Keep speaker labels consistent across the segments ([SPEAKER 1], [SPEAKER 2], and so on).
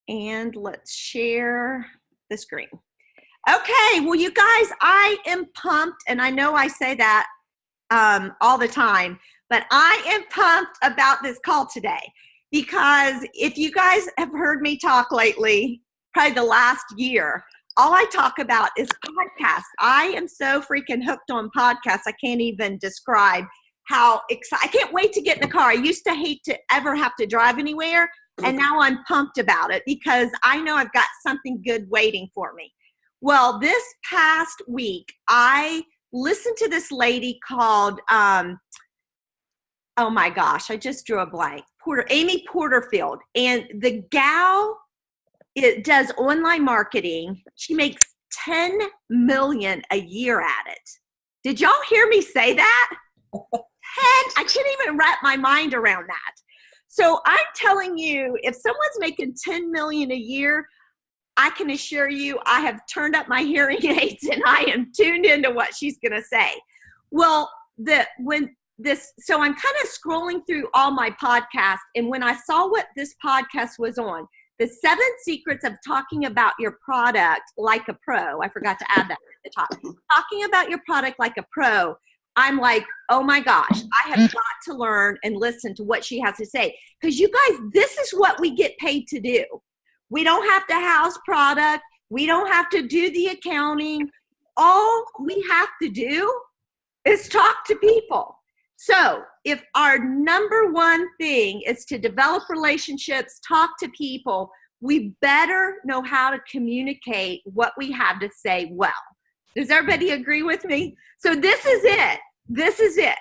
[SPEAKER 1] And let's share the screen. Okay, well, you guys, I am pumped, and I know I say that all the time, but I am pumped about this call today because if you guys have heard me talk lately, probably the last year, all I talk about is podcasts. I am so freaking hooked on podcasts. I can't even describe how excited. I can't wait to get in the car. I used to hate to ever have to drive anywhere, and now I'm pumped about it because I know I've got something good waiting for me. Well, this past week, I listened to this lady called, oh my gosh, I just drew a blank, Amy Porterfield. And the gal, it does online marketing. She makes 10 million a year at it. Did y'all hear me say that? 10, I can't even wrap my mind around that. So I'm telling you, if someone's making 10 million a year, I can assure you I have turned up my hearing aids and I am tuned into what she's going to say. Well, so I'm kind of scrolling through all my podcasts, and when I saw what this podcast was on, the 7 secrets of talking about your product like a pro. I forgot to add that at the top. Talking about your product like a pro. I'm like, oh my gosh, I have got to learn and listen to what she has to say. Because you guys, this is what we get paid to do. We don't have to house product. We don't have to do the accounting. All we have to do is talk to people. So if our number one thing is to develop relationships, talk to people, we better know how to communicate what we have to say well. Does everybody agree with me? So this is it. This is it.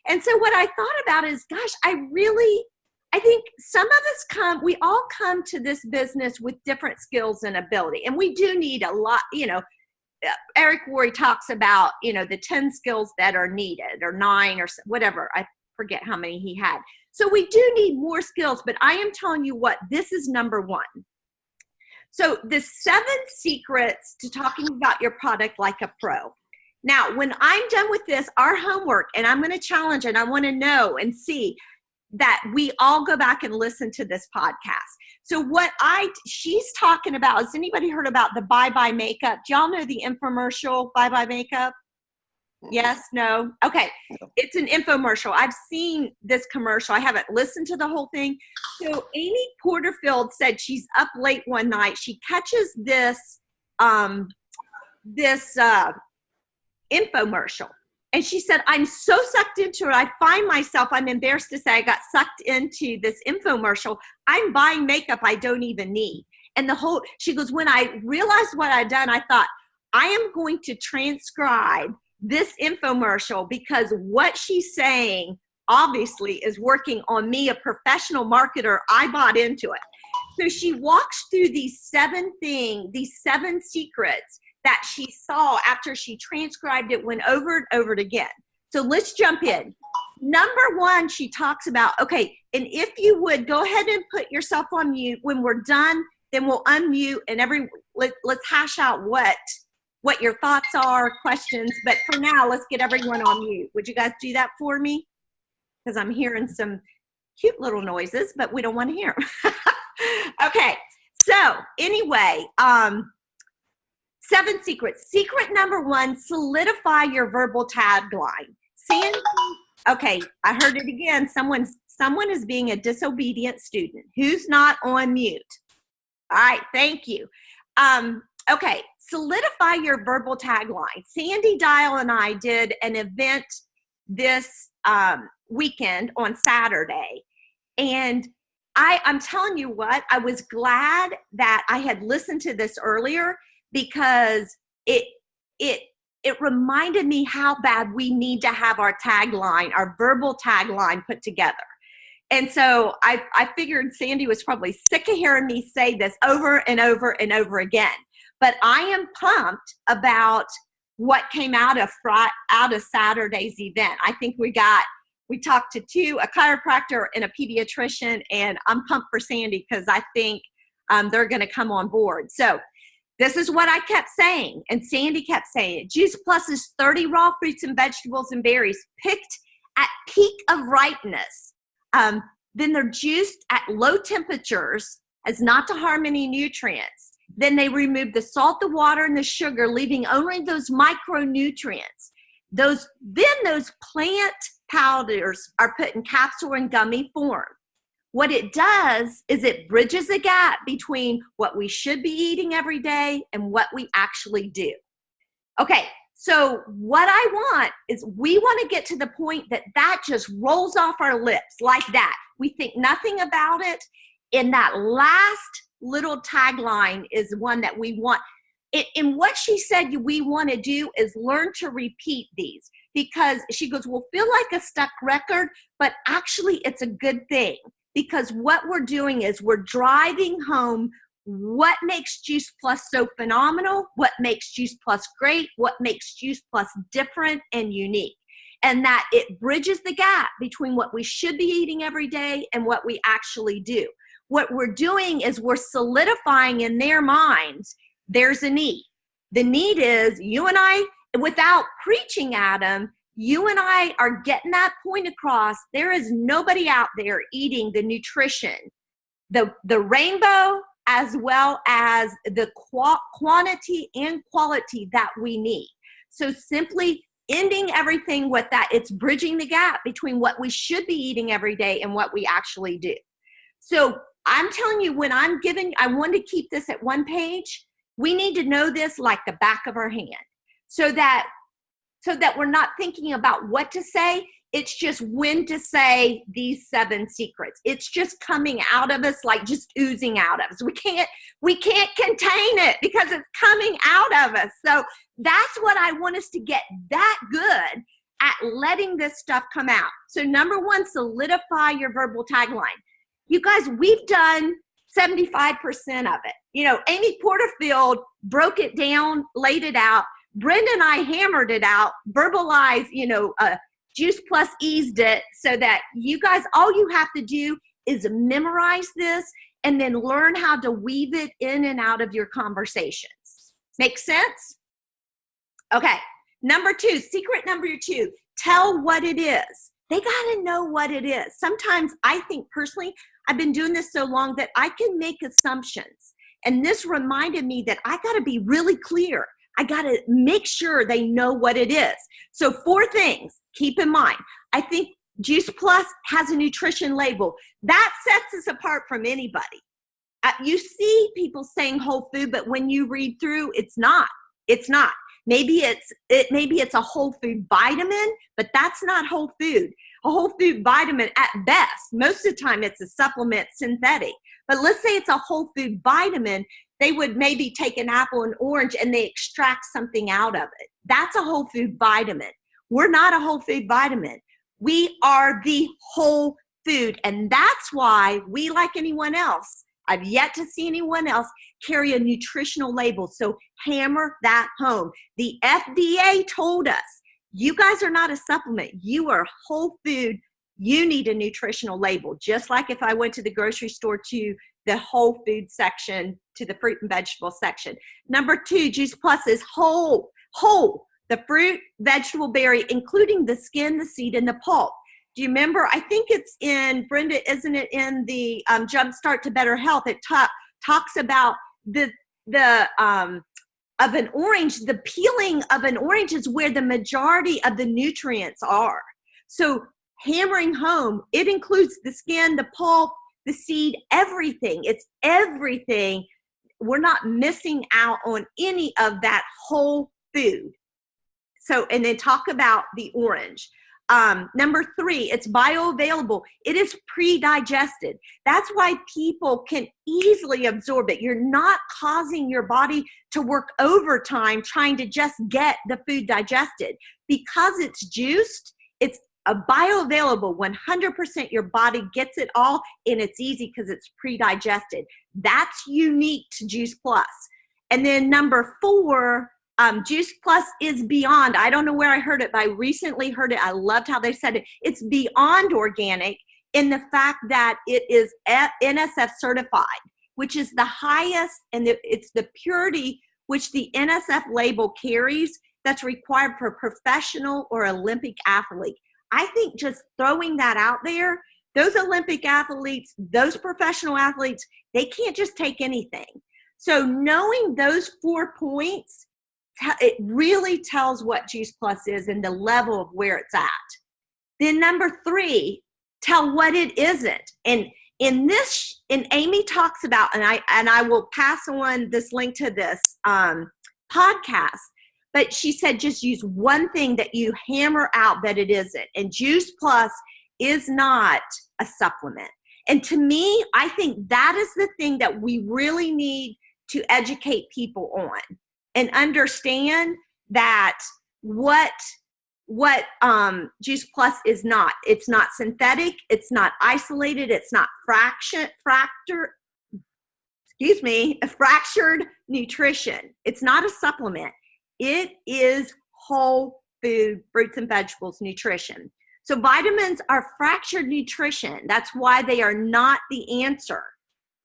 [SPEAKER 1] And so what I thought about is, gosh, I think some of us we all come to this business with different skills and ability. And we do need a lot, Eric Worre talks about, the 10 skills that are needed, or 9 or whatever. I forget how many he had. So we do need more skills, but I am telling you what, this is number 1. So the 7 secrets to talking about your product like a pro. Now, when I'm done with this, our homework, and I'm going to challenge and I want to know and see that we all go back and listen to this podcast. So what she's talking about, has anybody heard about the Bye Bye Makeup? Do y'all know the infomercial Bye Bye Makeup? Yes, no? Okay. It's an infomercial. I've seen this commercial. I haven't listened to the whole thing. So Amy Porterfield said she's up late one night. She catches this infomercial. And she said, I'm so sucked into it. I find myself, I'm embarrassed to say I got sucked into this infomercial. I'm buying makeup I don't even need. And she goes, when I realized what I'd done, I thought, I am going to transcribe this infomercial because what she's saying obviously is working on me, a professional marketer. I bought into it. So she walks through these 7 secrets that she saw after she transcribed it, went over and over it again. So let's jump in. Number 1, she talks about, okay, and if you would go ahead and put yourself on mute. When we're done, then we'll unmute and let's hash out what your thoughts are, questions. But for now, let's get everyone on mute. Would you guys do that for me? Because I'm hearing some cute little noises, but we don't want to hear them. Okay, so anyway, 7 secrets. Secret number 1, solidify your verbal tagline. Sandy, okay, I heard it again. Someone is being a disobedient student. Who's not on mute? All right, thank you. Okay, solidify your verbal tagline. Sandy Dial and I did an event this weekend on Saturday, and I'm telling you what, I was glad that I had listened to this earlier because it reminded me how bad we need to have our tagline, our verbal tagline put together. And so I figured Sandy was probably sick of hearing me say this over and over and over again. But I am pumped about what came out of Saturday's event. I think we talked to a chiropractor and a pediatrician, and I'm pumped for Sandy because I think they're going to come on board. So this is what I kept saying, and Sandy kept saying it. Juice Plus is 30 raw fruits and vegetables and berries picked at peak of ripeness. Then they're juiced at low temperatures as not to harm any nutrients. Then they remove the salt, the water, and the sugar, leaving only those micronutrients. Then those plant powders are put in capsule and gummy form. What it does is it bridges the gap between what we should be eating every day and what we actually do. Okay, so what I want is we want to get to the point that that just rolls off our lips like that. We think nothing about it. And that last little tagline is one that we want. And what she said we want to do is learn to repeat these, because she goes, we'll feel like a stuck record, but actually it's a good thing, because what we're doing is we're driving home what makes Juice Plus so phenomenal, what makes Juice Plus great, what makes Juice Plus different and unique, and that it bridges the gap between what we should be eating every day and what we actually do. What we're doing is we're solidifying in their minds there's a need. The need is you and I, without preaching at them, you and I are getting that point across. There is nobody out there eating the nutrition, the rainbow, as well as the quantity and quality that we need. So simply ending everything with that, it's bridging the gap between what we should be eating every day and what we actually do. So I'm telling you, when I'm giving, I want to keep this at one page. We need to know this like the back of our hand, so that we're not thinking about what to say. It's just when to say these 7 secrets. It's just coming out of us, like just oozing out of us. We can't contain it because it's coming out of us. So that's what I want us to get that good at, letting this stuff come out. So number 1, solidify your verbal tagline. You guys, we've done 75% of it. You know, Amy Porterfield broke it down, laid it out. Brenda and I hammered it out, verbalized, Juice Plus eased it, so that you guys, all you have to do is memorize this and then learn how to weave it in and out of your conversations. Make sense? Okay, secret number 2, tell what it is. They got to know what it is. Sometimes I think personally, I've been doing this so long that I can make assumptions. And this reminded me that I got to be really clear. I got to make sure they know what it is. So 4 things, keep in mind. I think Juice Plus has a nutrition label. That sets us apart from anybody. You see people saying whole food, but when you read through, it's not. It's not. Maybe it's a whole food vitamin, but that's not whole food. A whole food vitamin at best, most of the time it's a supplement, synthetic. But let's say it's a whole food vitamin, they would maybe take an apple and orange and they extract something out of it. That's a whole food vitamin. We're not a whole food vitamin. We are the whole food. And that's why we, like anyone else, I've yet to see anyone else carry a nutritional label. So hammer that home. The FDA told us, you guys are not a supplement. You are whole food. You need a nutritional label. Just like if I went to the grocery store to the whole food section, to the fruit and vegetable section. Number 2, Juice Plus is whole. The fruit, vegetable, berry, including the skin, the seed, and the pulp. Do you remember? I think it's in, Brenda, isn't it in the Jumpstart to Better Health? It talks about of an orange, the peeling of an orange is where the majority of the nutrients are. So hammering home, it includes the skin, the pulp, the seed, everything. It's everything. We're not missing out on any of that whole food. So, and then talk about the orange. Number 3, it's bioavailable. It is pre-digested. That's why people can easily absorb it. You're not causing your body to work overtime trying to just get the food digested. Because it's juiced, it's a bioavailable, 100% your body gets it all, and it's easy because it's pre-digested. That's unique to Juice Plus. And then number 4, Juice Plus is beyond. I don't know where I heard it, but I recently heard it. I loved how they said it. It's beyond organic in the fact that it is NSF certified, which is the highest, and it's the purity which the NSF label carries that's required for a professional or Olympic athlete. I think just throwing that out there those Olympic athletes, those professional athletes, they can't just take anything. So knowing those 4 points, it really tells what Juice Plus is and the level of where it's at. Then number 3, tell what it isn't. And Amy talks about, and I will pass on this link to this podcast, but she said just use one thing that you hammer out that it isn't. And Juice Plus is not a supplement. And to me, I think that is the thing that we really need to educate people on and understand that what Juice Plus is not. It's not synthetic. It's not isolated. It's not fractured nutrition. It's not a supplement. It is whole food, fruits and vegetables nutrition. So vitamins are fractured nutrition. That's why they are not the answer.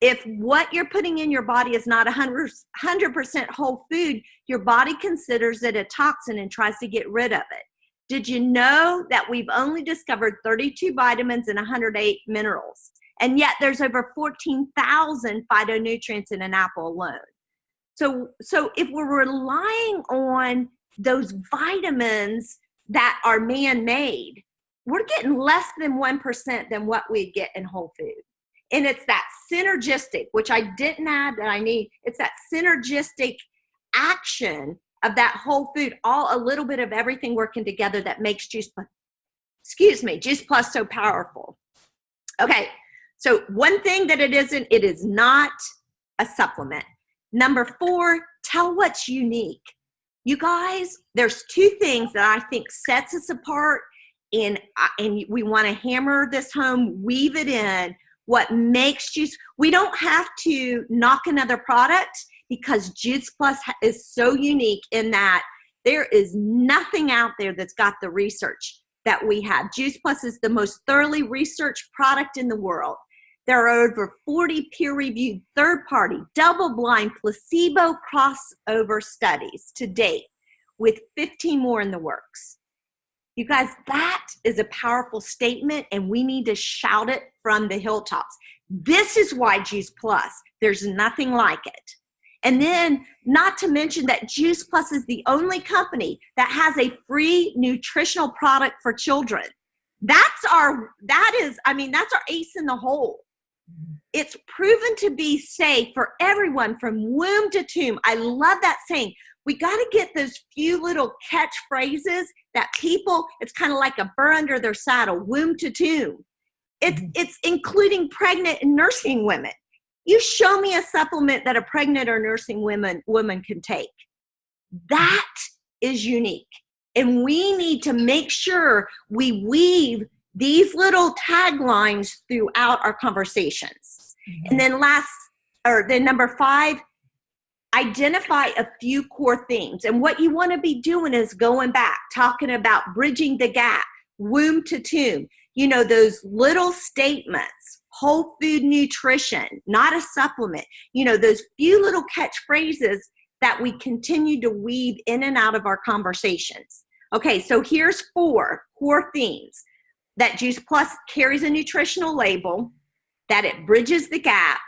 [SPEAKER 1] If what you're putting in your body is not 100% whole food, your body considers it a toxin and tries to get rid of it. Did you know that we've only discovered 32 vitamins and 108 minerals? And yet there's over 14,000 phytonutrients in an apple alone. So if we're relying on those vitamins that are man-made, we're getting less than 1% than what we get in whole food. And it's that synergistic, which I didn't add that I need. It's that synergistic action of that whole food, all a little bit of everything working together that makes Juice Plus so powerful. Okay, so one thing that it isn't, it is not a supplement. Number 4, tell what's unique. You guys, there's 2 things that I think sets us apart, and we want to hammer this home, weave it in. What makes Juice, we don't have to knock another product because Juice Plus is so unique in that there is nothing out there that's got the research that we have. Juice Plus is the most thoroughly researched product in the world. There are over 40 peer-reviewed, third-party, double-blind, placebo crossover studies to date, with 15 more in the works. You guys, that is a powerful statement, and we need to shout it from the hilltops. This is why Juice Plus, there's nothing like it. And then, not to mention that Juice Plus is the only company that has a free nutritional product for children. That's our ace in the hole. It's proven to be safe for everyone from womb to tomb. I love that saying. We got to get those few little catchphrases that people, it's kind of like a burr under their saddle, womb to tomb. It's including pregnant and nursing women. You show me a supplement that a pregnant or nursing woman can take. That is unique. And we need to make sure we weave these little taglines throughout our conversations. And then number 5, identify a few core themes. And what you want to be doing is going back, talking about bridging the gap, womb to tomb, those little statements, whole food nutrition, not a supplement, those few little catchphrases that we continue to weave in and out of our conversations. Okay, so here's 4 core themes: that Juice Plus carries a nutritional label, that it bridges the gap,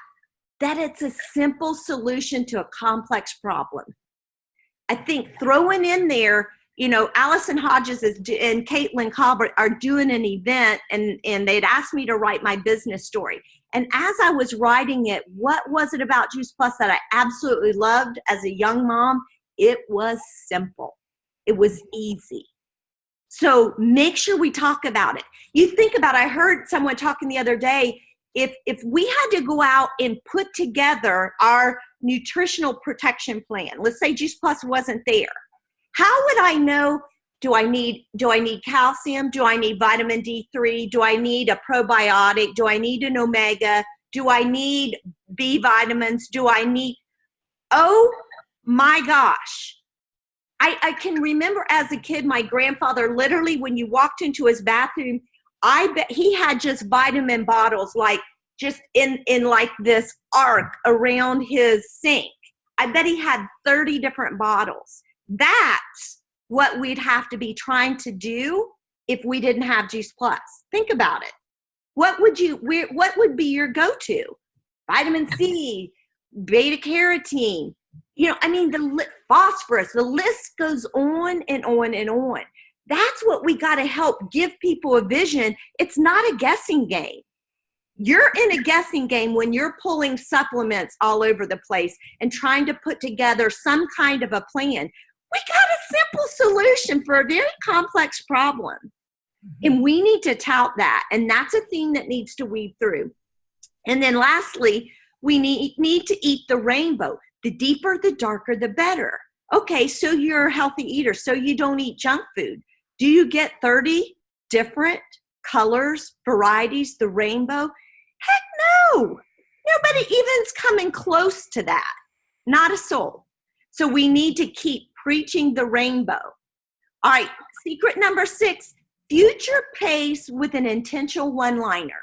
[SPEAKER 1] that it's a simple solution to a complex problem. I think throwing in there, Allison Hodges and Caitlin Colbert are doing an event, and they'd asked me to write my business story. And as I was writing it, what was it about Juice Plus that I absolutely loved as a young mom? It was simple. It was easy. So make sure we talk about it. You think about, I heard someone talking the other day, if we had to go out and put together our nutritional protection plan, let's say Juice Plus wasn't there, how would I know, do I need calcium? Do I need vitamin D3? Do I need a probiotic? Do I need an omega? Do I need B vitamins? Oh my gosh. I can remember as a kid, my grandfather, literally when you walked into his bathroom, I bet he had just vitamin bottles, like just in like this arc around his sink. I bet he had 30 different bottles. That's what we'd have to be trying to do if we didn't have Juice Plus. Think about it. What would be your go-to? Vitamin C, beta carotene, I mean, phosphorus, the list goes on and on and on. That's what we got to help give people a vision. It's not a guessing game. You're in a guessing game when you're pulling supplements all over the place and trying to put together some kind of a plan. We got a simple solution for a very complex problem. And we need to tout that. And that's a theme that needs to weave through. And then lastly, we need to eat the rainbow. The deeper, the darker, the better. Okay, so you're a healthy eater, so you don't eat junk food. Do you get 30 different colors, varieties, the rainbow? Heck no. Nobody even's coming close to that. Not a soul. So we need to keep preaching the rainbow. All right, secret number 6, future pace with an intentional one-liner.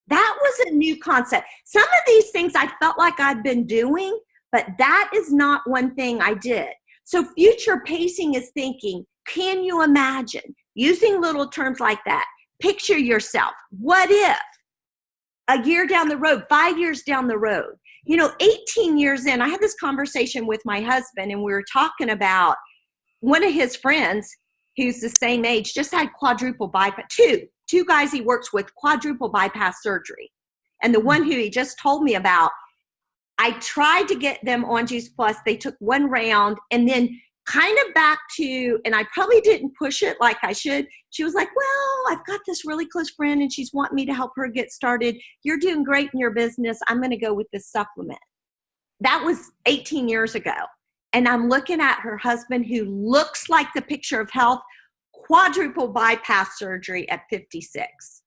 [SPEAKER 1] That was a new concept. Some of these things I felt like I'd been doing, but that is not one thing I did. So future pacing is thinking, can you imagine? Using little terms like that. Picture yourself. What if? A year down the road, 5 years down the road. 18 years in, I had this conversation with my husband, and we were talking about one of his friends who's the same age, just had quadruple bypass, two guys he works with, quadruple bypass surgery. And the one who he just told me about, I tried to get them on Juice Plus. They took one round and then kind of back to, and I probably didn't push it like I should. She was like, well, I've got this really close friend and she's wanting me to help her get started. You're doing great in your business. I'm going to go with this supplement. That was 18 years ago. And I'm looking at her husband who looks like the picture of health, quadruple bypass surgery at 56.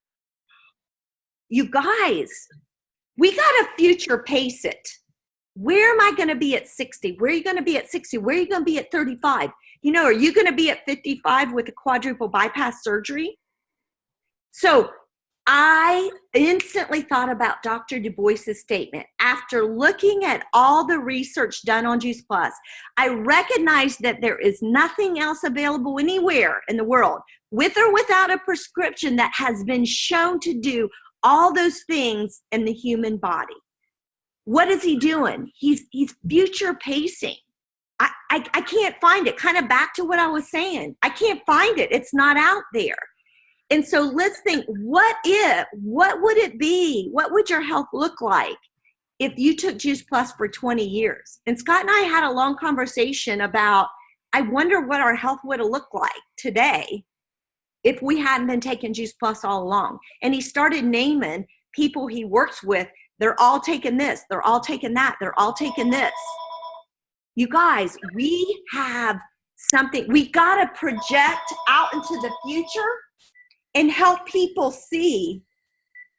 [SPEAKER 1] You guys, we got to future pace it. Where am I going to be at 60? Where are you going to be at 60? Where are you going to be at 35? Are you going to be at 55 with a quadruple bypass surgery? So I instantly thought about Dr. Du Bois's statement. After looking at all the research done on Juice Plus, I recognized that there is nothing else available anywhere in the world, with or without a prescription, that has been shown to do all those things in the human body. What is he doing? He's future pacing. I can't find it. Kind of back to what I was saying. I can't find it. It's not out there. And so let's think, what would it be? What would your health look like if you took Juice Plus for 20 years? And Scott and I had a long conversation about, I wonder what our health would have looked like today if we hadn't been taking Juice Plus all along. And he started naming people he works with. They're all taking this. They're all taking that. They're all taking this. You guys, we have something. We got to project out into the future and help people see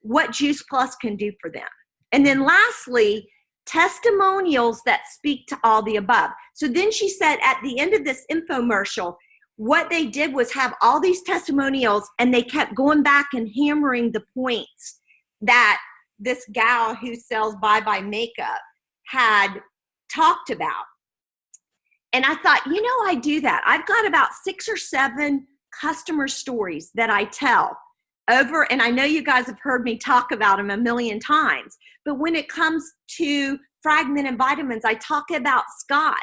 [SPEAKER 1] what Juice Plus can do for them. And then lastly, testimonials that speak to all the above. So then she said at the end of this infomercial, what they did was have all these testimonials, and they kept going back and hammering the points that this gal who sells Bye Bye Makeup had talked about. And I thought, I do that. I've got about 6 or 7 customer stories that I tell over, and I know you guys have heard me talk about them a million times, but when it comes to fragmented vitamins, I talk about Scott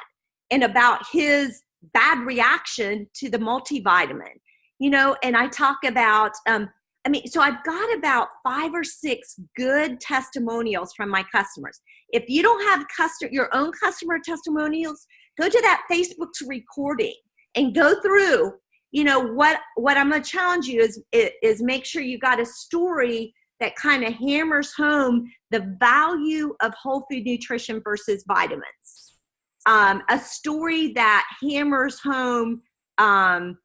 [SPEAKER 1] and about his bad reaction to the multivitamin, and I talk about, so I've got about 5 or 6 good testimonials from my customers. If you don't have your own customer testimonials, go to that Facebook's recording and go through. What I'm going to challenge you is make sure you got a story that kind of hammers home the value of whole food nutrition versus vitamins. A story that hammers home, one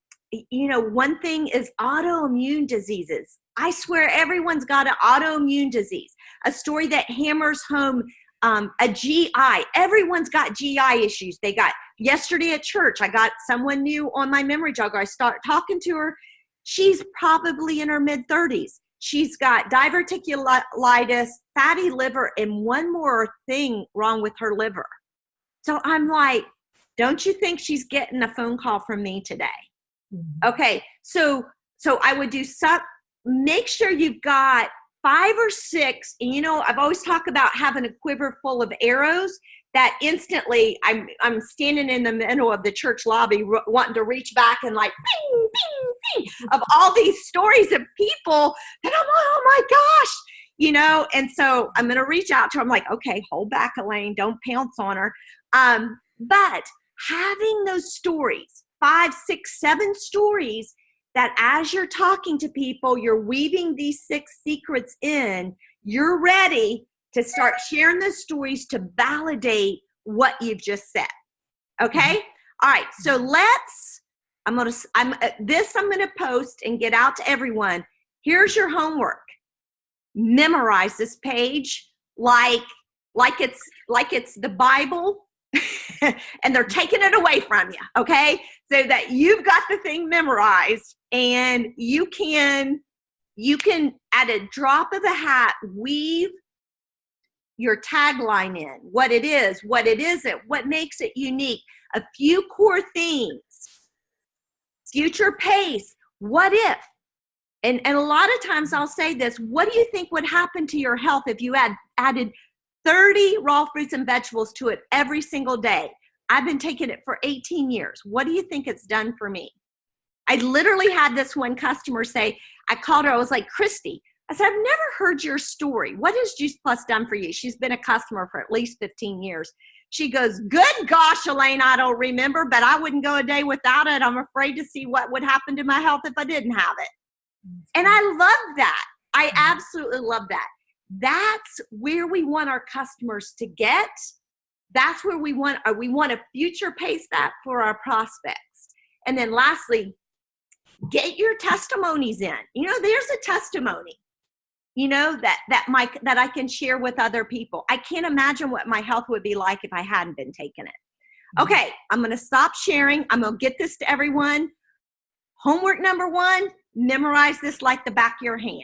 [SPEAKER 1] thing is autoimmune diseases. I swear everyone's got an autoimmune disease. A story that hammers home a GI. Everyone's got GI issues. They got yesterday at church, I got someone new on my memory jogger. I start talking to her. She's probably in her mid-30s. She's got diverticulitis, fatty liver, and one more thing wrong with her liver. So I'm like, don't you think she's getting a phone call from me today? Mm-hmm. Okay, so I would do make sure you've got 5 or 6, and you know, I've always talked about having a quiver full of arrows that instantly I'm standing in the middle of the church lobby wanting to reach back and like bing, bing, bing, of all these stories of people that I'm like, oh my gosh, you know, and so I'm going to reach out to her. I'm like, okay, hold back, Elaine, don't pounce on her. But having those stories, 5, 6, 7 stories, that as you're talking to people, you're weaving these 6 secrets in, you're ready to start sharing the stories to validate what you've just said. Okay? All right. So I'm going to post and get out to everyone. Here's your homework. Memorize this page like it's the Bible and they're taking it away from you. Okay? So that you've got the thing memorized and you can at a drop of a hat weave your tagline in, what it is, what it isn't, what makes it unique, a few core themes, future pace, what if, and a lot of times I'll say this, what do you think would happen to your health if you added 30 raw fruits and vegetables to it every single day? I've been taking it for 18 years. What do you think it's done for me? I literally had this one customer say, I called her, I was like, Christy, I said, I've never heard your story. What has Juice Plus done for you? She's been a customer for at least 15 years. She goes, good gosh, Elaine, I don't remember, but I wouldn't go a day without it. I'm afraid to see what would happen to my health if I didn't have it. And I love that. I absolutely love that. That's where we want our customers to get. That's where we want to future pace that for our prospects. And then lastly, get your testimonies in. You know, there's a testimony, you know, that I can share with other people. I can't imagine what my health would be like if I hadn't been taking it. Okay, I'm going to stop sharing. I'm going to get this to everyone. Homework number 1, memorize this like the back of your hand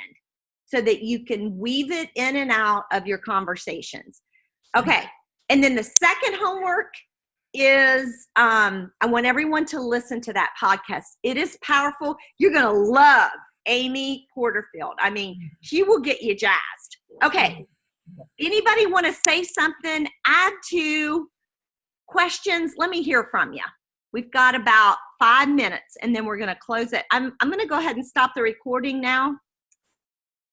[SPEAKER 1] so that you can weave it in and out of your conversations. Okay, and then the second homework is I want everyone to listen to that podcast. It is powerful. You're going to love Amy Porterfield. I mean, she will get you jazzed. Okay. Anybody want to say something, add to questions? Let me hear from you. We've got about 5 minutes and then we're going to close it. I'm going to go ahead and stop the recording now.